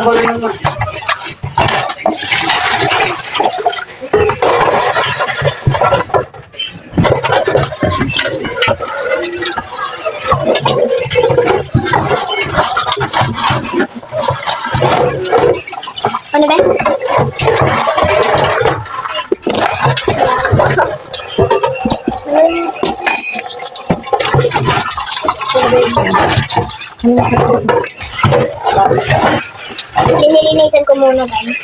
Ako na naman. Ano ba? Linilinisan ko muna, guys.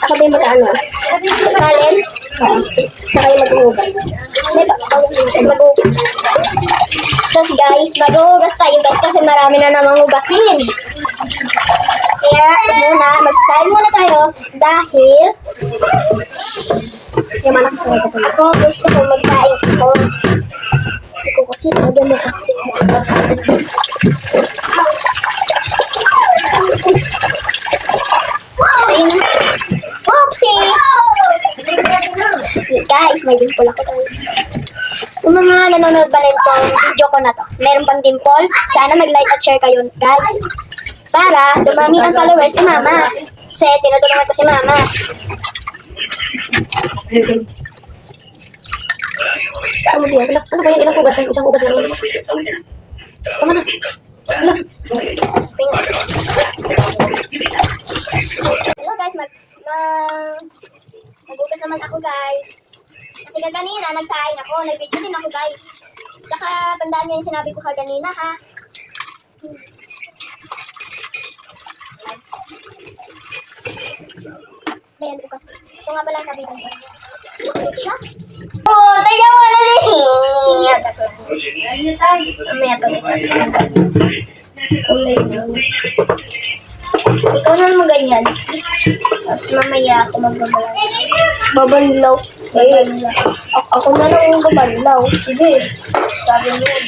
Ako din mag-ano? Salad? Saka yung mag-uhugas. Tapos guys, mag-uhugas tayo guys kasi marami na namang hugasin. Kaya muna, magsasahin muna tayo dahil yung anak ko ako gusto ko magsahin ako. Iko kasi, lagyan mo kasi. Ayun na. Oopsie! Guys, may dimple ako guys. Kung mga nanonood ba nitong video ko na to, meron pang dimple, sana mag-like at share kayo guys. Para dumami ang followers ni Mama. Kasi tinutulungan ko si Mama. Ano ba yan? Ano ba yan? Ilang ugas? Isang ugas lang yun. Tama na. Wala. Hello guys, mag-ugas naman ako guys. Kasi kaganina, nagsahin ako, nag-video din ako guys. Tsaka tandaan nyo yung sinabi ko kaganina ha. Ayan ko kasi. Ito nga pala ang kabitan ko. Wait siya. Oh, tayo mo na din. Mamaya pag kulay lang. Ikaw na naman ganyan. Tapos mamaya ako magbabalan. Babanlaw. Ako na lang yung babanlaw. Sige. Sabi mo yun.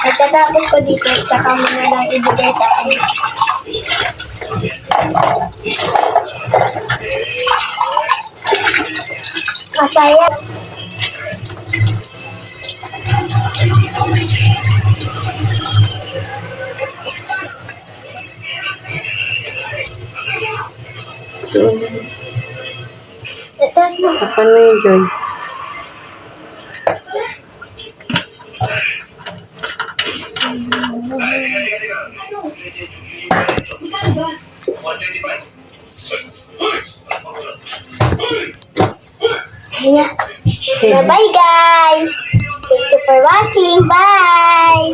Pagkatapos ko dito, tsaka mo na lang ibigay sa akin. Masaya. Tapos mo. Tapan mo yung Joy. Bye-bye guys! Thank you for watching. Bye!